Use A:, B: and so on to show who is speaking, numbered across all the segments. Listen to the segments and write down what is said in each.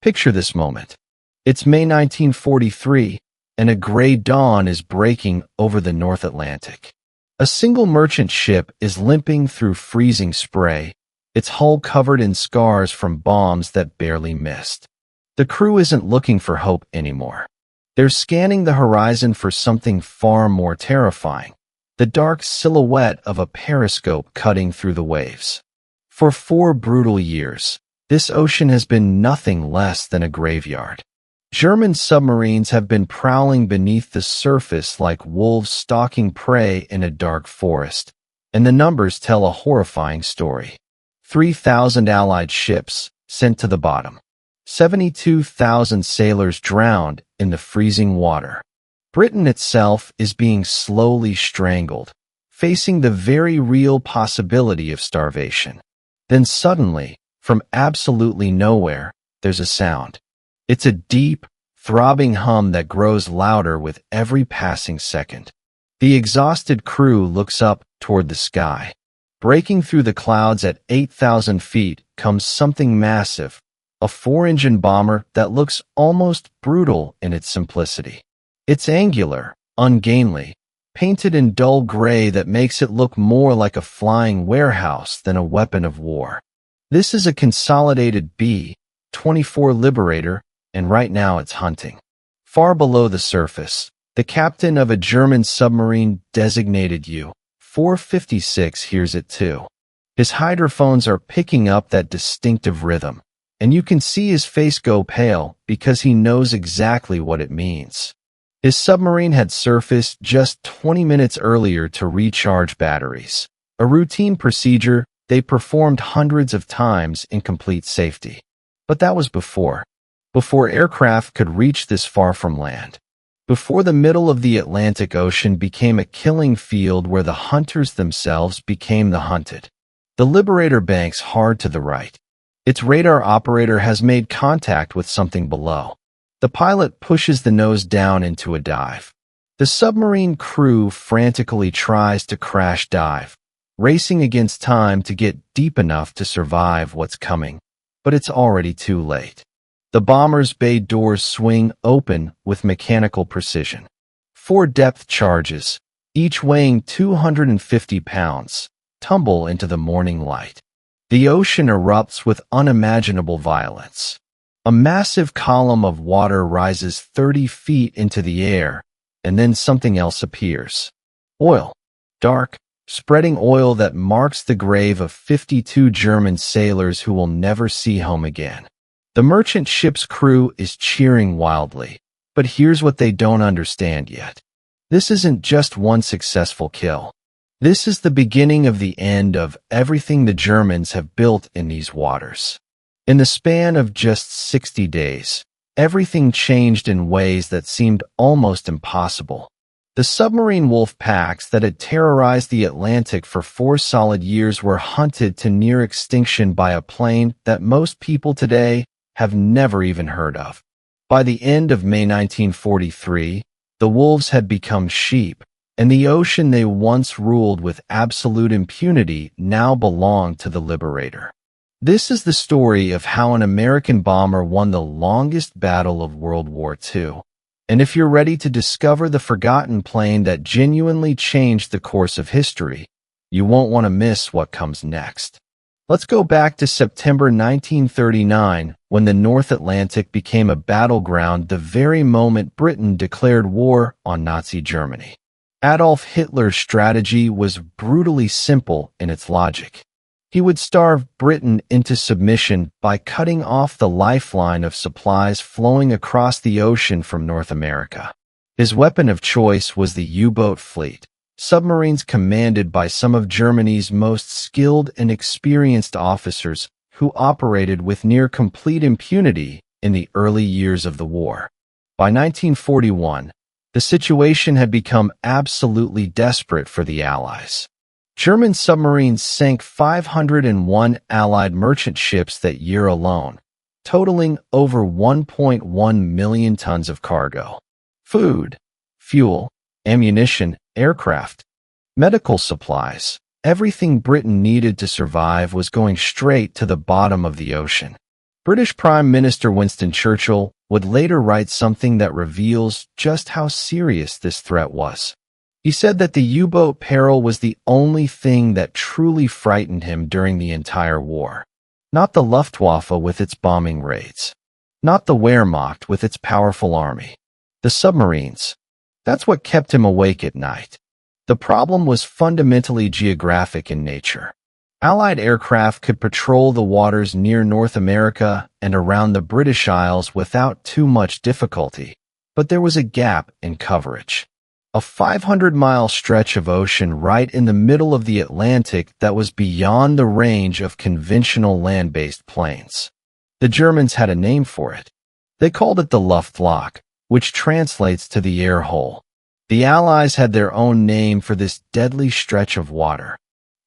A: Picture this moment. It's May 1943, and a gray dawn is breaking over the North Atlantic. A single merchant ship is limping through freezing spray, its hull covered in scars from bombs that barely missed. The crew isn't looking for hope anymore. They're scanning the horizon for something far more terrifying, the dark silhouette of a periscope cutting through the waves. For 4 brutal years, this ocean has been nothing less than a graveyard. German submarines have been prowling beneath the surface like wolves stalking prey in a dark forest, and the numbers tell a horrifying story. 3,000 Allied ships sent to the bottom. 72,000 sailors drowned in the freezing water. Britain itself is being slowly strangled, facing the very real possibility of starvation. Then suddenly, from absolutely nowhere, there's a sound. It's a deep, throbbing hum that grows louder with every passing second. The exhausted crew looks up toward the sky. Breaking through the clouds at 8,000 feet comes something massive, a 4-engine bomber that looks almost brutal in its simplicity. It's angular, ungainly, painted in dull gray that makes it look more like a flying warehouse than a weapon of war. This is a consolidated B-24 Liberator, and right now it's hunting. Far below the surface, the captain of a German submarine designated U-456 hears it too. His hydrophones are picking up that distinctive rhythm, and you can see his face go pale because he knows exactly what it means. His submarine had surfaced just 20 minutes earlier to recharge batteries, a routine procedure they performed hundreds of times in complete safety. But that was before aircraft could reach this far from land. Before the middle of the Atlantic Ocean became a killing field where the hunters themselves became the hunted. The Liberator banks hard to the right. Its radar operator has made contact with something below. The pilot pushes the nose down into a dive. The submarine crew frantically tries to crash dive, racing against time to get deep enough to survive what's coming. But it's already too late. The bomber's bay doors swing open with mechanical precision. 4 depth charges, each weighing 250 pounds, tumble into the morning light. The ocean erupts with unimaginable violence. A massive column of water rises 30 feet into the air, and then something else appears. Oil. Dark, spreading oil that marks the grave of 52 German sailors who will never see home again. The merchant ship's crew is cheering wildly, but here's what they don't understand yet. This isn't just one successful kill. This is the beginning of the end of everything the Germans have built in these waters. In the span of just 60 days, everything changed in ways that seemed almost impossible. The submarine wolf packs that had terrorized the Atlantic for 4 solid years were hunted to near extinction by a plane that most people today have never even heard of. By the end of May 1943, the wolves had become sheep, and the ocean they once ruled with absolute impunity now belonged to the Liberator. This is the story of how an American bomber won the longest battle of World War II. And if you're ready to discover the forgotten plane that genuinely changed the course of history, you won't want to miss what comes next. Let's go back to September 1939, when the North Atlantic became a battleground the very moment Britain declared war on Nazi Germany. Adolf Hitler's strategy was brutally simple in its logic. He would starve Britain into submission by cutting off the lifeline of supplies flowing across the ocean from North America. His weapon of choice was the U-boat fleet, submarines commanded by some of Germany's most skilled and experienced officers who operated with near complete impunity in the early years of the war. By 1941, the situation had become absolutely desperate for the Allies. German submarines sank 501 Allied merchant ships that year alone, totaling over 1.1 million tons of cargo. Food, fuel, ammunition, aircraft, medical supplies, everything Britain needed to survive was going straight to the bottom of the ocean. British Prime Minister Winston Churchill would later write something that reveals just how serious this threat was. He said that the U-boat peril was the only thing that truly frightened him during the entire war. Not the Luftwaffe with its bombing raids. Not the Wehrmacht with its powerful army. The submarines. That's what kept him awake at night. The problem was fundamentally geographic in nature. Allied aircraft could patrol the waters near North America and around the British Isles without too much difficulty, but there was a gap in coverage. A 500-mile stretch of ocean right in the middle of the Atlantic that was beyond the range of conventional land-based planes. The Germans had a name for it. They called it the Luftloch, which translates to the air hole. The Allies had their own name for this deadly stretch of water.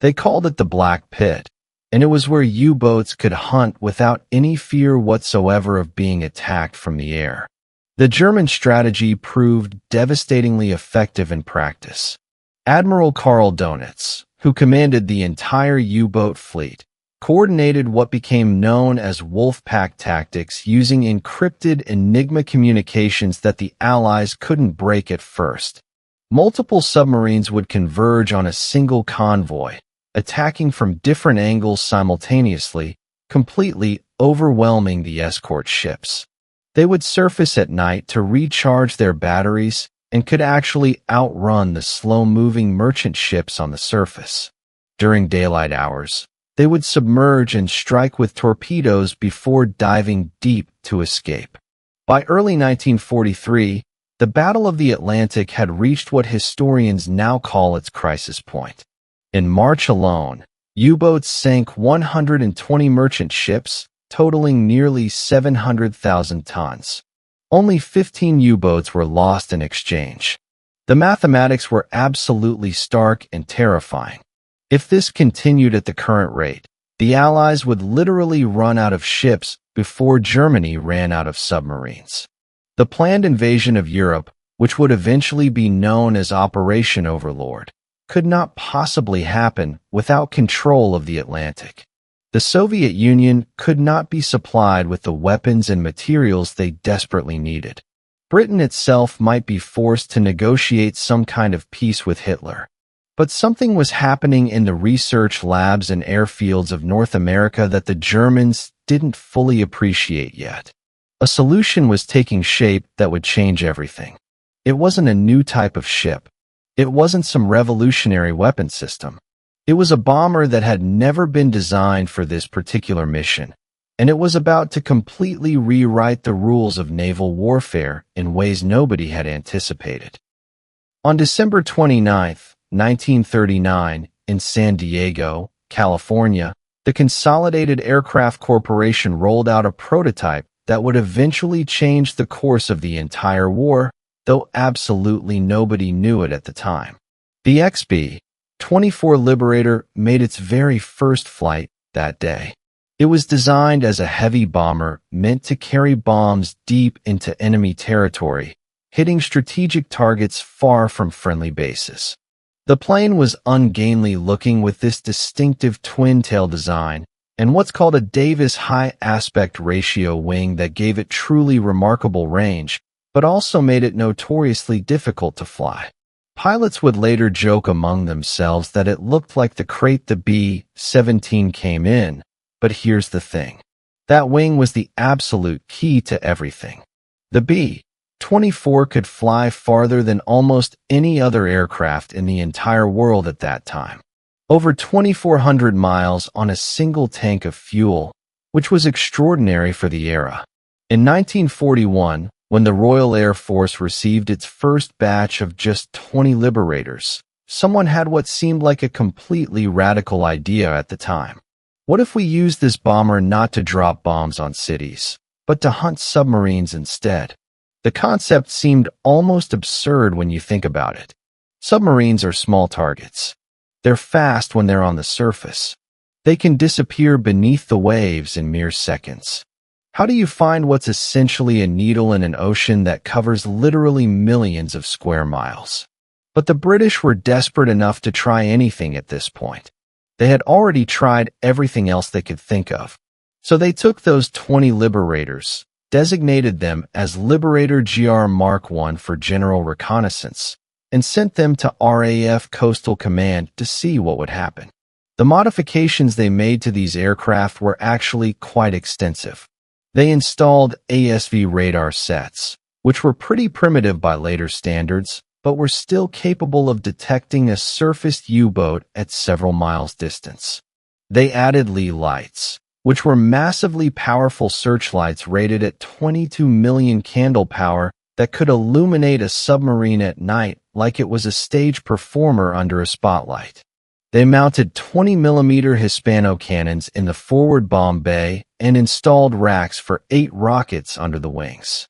A: They called it the Black Pit, and it was where U-boats could hunt without any fear whatsoever of being attacked from the air. The German strategy proved devastatingly effective in practice. Admiral Karl Dönitz, who commanded the entire U-boat fleet, coordinated what became known as Wolfpack tactics using encrypted Enigma communications that the Allies couldn't break at first. Multiple submarines would converge on a single convoy, attacking from different angles simultaneously, completely overwhelming the escort ships. They would surface at night to recharge their batteries and could actually outrun the slow-moving merchant ships on the surface. During daylight hours, they would submerge and strike with torpedoes before diving deep to escape. By early 1943, the Battle of the Atlantic had reached what historians now call its crisis point. In March alone, U-boats sank 120 merchant ships, totaling nearly 700,000 tons. Only 15 U-boats were lost in exchange. The mathematics were absolutely stark and terrifying. If this continued at the current rate, the Allies would literally run out of ships before Germany ran out of submarines. The planned invasion of Europe, which would eventually be known as Operation Overlord, could not possibly happen without control of the Atlantic. The Soviet Union could not be supplied with the weapons and materials they desperately needed. Britain itself might be forced to negotiate some kind of peace with Hitler. But something was happening in the research labs and airfields of North America that the Germans didn't fully appreciate yet. A solution was taking shape that would change everything. It wasn't a new type of ship. It wasn't some revolutionary weapon system. It was a bomber that had never been designed for this particular mission, and it was about to completely rewrite the rules of naval warfare in ways nobody had anticipated. On December 29, 1939, in San Diego, California, the Consolidated Aircraft Corporation rolled out a prototype that would eventually change the course of the entire war, though absolutely nobody knew it at the time. The B-24 Liberator made its very first flight that day. It was designed as a heavy bomber meant to carry bombs deep into enemy territory, hitting strategic targets far from friendly bases. The plane was ungainly looking with this distinctive twin-tail design and what's called a Davis high aspect ratio wing that gave it truly remarkable range, but also made it notoriously difficult to fly. Pilots would later joke among themselves that it looked like the crate the B-17 came in, but here's the thing. That wing was the absolute key to everything. The B-24 could fly farther than almost any other aircraft in the entire world at that time. Over 2,400 miles on a single tank of fuel, which was extraordinary for the era. In 1941, when the Royal Air Force received its first batch of just 20 Liberators, someone had what seemed like a completely radical idea at the time. What if we used this bomber not to drop bombs on cities, but to hunt submarines instead? The concept seemed almost absurd when you think about it. Submarines are small targets. They're fast when they're on the surface. They can disappear beneath the waves in mere seconds. How do you find what's essentially a needle in an ocean that covers literally millions of square miles? But the British were desperate enough to try anything at this point. They had already tried everything else they could think of. So they took those 20 Liberators, designated them as Liberator GR Mark I for general reconnaissance, and sent them to RAF Coastal Command to see what would happen. The modifications they made to these aircraft were actually quite extensive. They installed ASV radar sets, which were pretty primitive by later standards, but were still capable of detecting a surfaced U-boat at several miles distance. They added Lee lights, which were massively powerful searchlights rated at 22 million candle power that could illuminate a submarine at night like it was a stage performer under a spotlight. They mounted 20mm Hispano cannons in the forward bomb bay and installed racks for 8 rockets under the wings.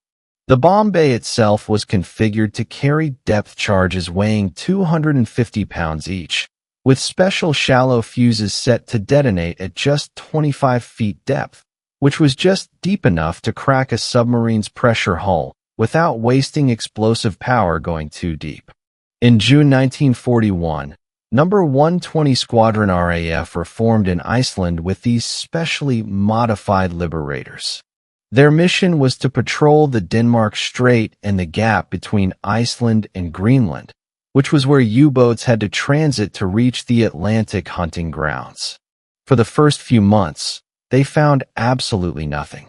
A: The bomb bay itself was configured to carry depth charges weighing 250 pounds each, with special shallow fuses set to detonate at just 25 feet depth, which was just deep enough to crack a submarine's pressure hull without wasting explosive power going too deep. In June 1941, Number 120 Squadron RAF were formed in Iceland with these specially modified Liberators. Their mission was to patrol the Denmark Strait and the gap between Iceland and Greenland, which was where U-boats had to transit to reach the Atlantic hunting grounds. For the first few months, they found absolutely nothing.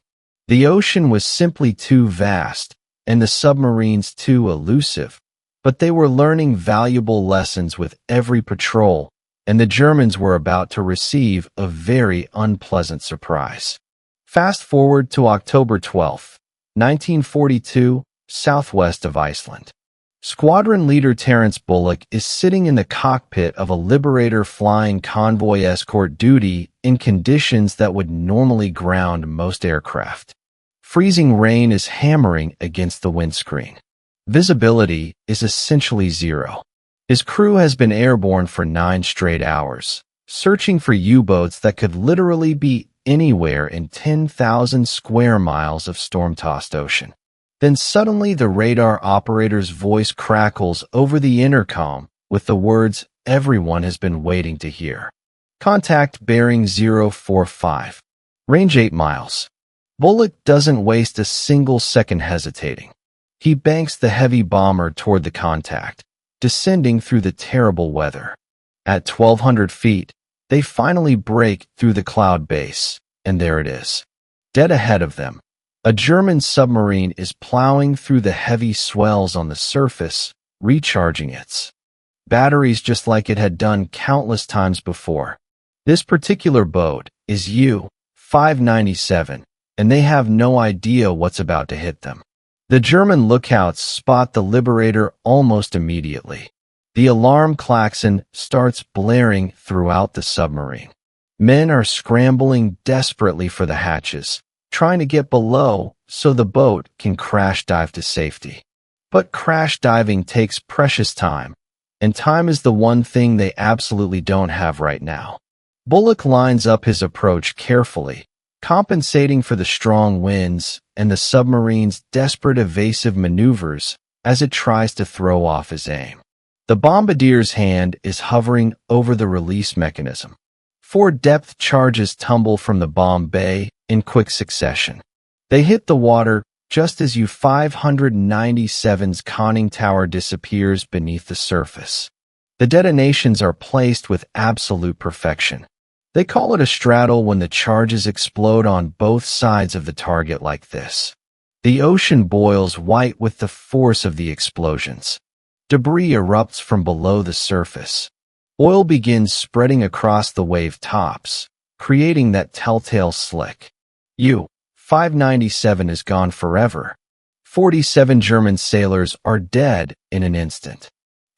A: The ocean was simply too vast, and the submarines too elusive. But they were learning valuable lessons with every patrol, and the Germans were about to receive a very unpleasant surprise. Fast forward to October 12, 1942, southwest of Iceland. Squadron leader Terence Bulloch is sitting in the cockpit of a Liberator flying convoy escort duty in conditions that would normally ground most aircraft. Freezing rain is hammering against the windscreen. Visibility is essentially zero. His crew has been airborne for 9 straight hours, searching for U-boats that could literally be anywhere in 10,000 square miles of storm-tossed ocean. Then suddenly the radar operator's voice crackles over the intercom with the words everyone has been waiting to hear. Contact bearing 045. Range 8 miles. Bulloch doesn't waste a single second hesitating. He banks the heavy bomber toward the contact, descending through the terrible weather. At 1,200 feet, they finally break through the cloud base, and there it is. Dead ahead of them, a German submarine is plowing through the heavy swells on the surface, recharging its batteries just like it had done countless times before. This particular boat is U-597, and they have no idea what's about to hit them. The German lookouts spot the Liberator almost immediately. The alarm klaxon starts blaring throughout the submarine. Men are scrambling desperately for the hatches, trying to get below so the boat can crash dive to safety. But crash diving takes precious time, and time is the one thing they absolutely don't have right now. Bulloch lines up his approach carefully, compensating for the strong winds and the submarine's desperate evasive maneuvers as it tries to throw off his aim. The bombardier's hand is hovering over the release mechanism. 4 depth charges tumble from the bomb bay in quick succession. They hit the water just as U-597's conning tower disappears beneath the surface. The detonations are placed with absolute perfection. They call it a straddle when the charges explode on both sides of the target like this. The ocean boils white with the force of the explosions. Debris erupts from below the surface. Oil begins spreading across the wave tops, creating that telltale slick. U-597 is gone forever. 47 German sailors are dead in an instant.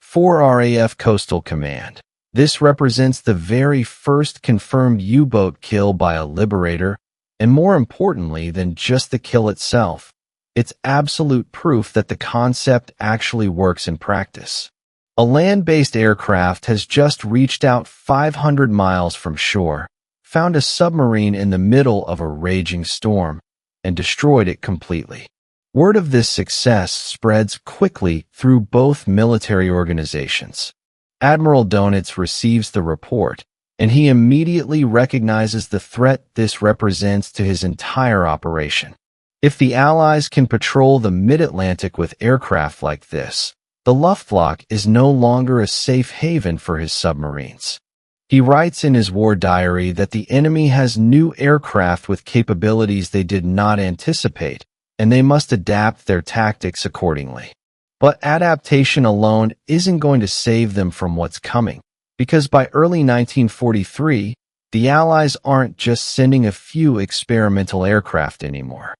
A: 4 RAF Coastal Command. This represents the very first confirmed U-boat kill by a Liberator, and more importantly than just the kill itself, it's absolute proof that the concept actually works in practice. A land-based aircraft has just reached out 500 miles from shore, found a submarine in the middle of a raging storm, and destroyed it completely. Word of this success spreads quickly through both military organizations. Admiral Dönitz receives the report, and he immediately recognizes the threat this represents to his entire operation. If the Allies can patrol the mid-Atlantic with aircraft like this, the Luftwaffe is no longer a safe haven for his submarines. He writes in his war diary that the enemy has new aircraft with capabilities they did not anticipate, and they must adapt their tactics accordingly. But adaptation alone isn't going to save them from what's coming, because by early 1943, the Allies aren't just sending a few experimental aircraft anymore.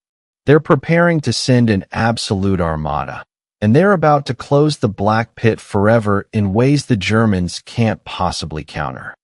A: They're preparing to send an absolute armada, and they're about to close the Black Pit forever in ways the Germans can't possibly counter.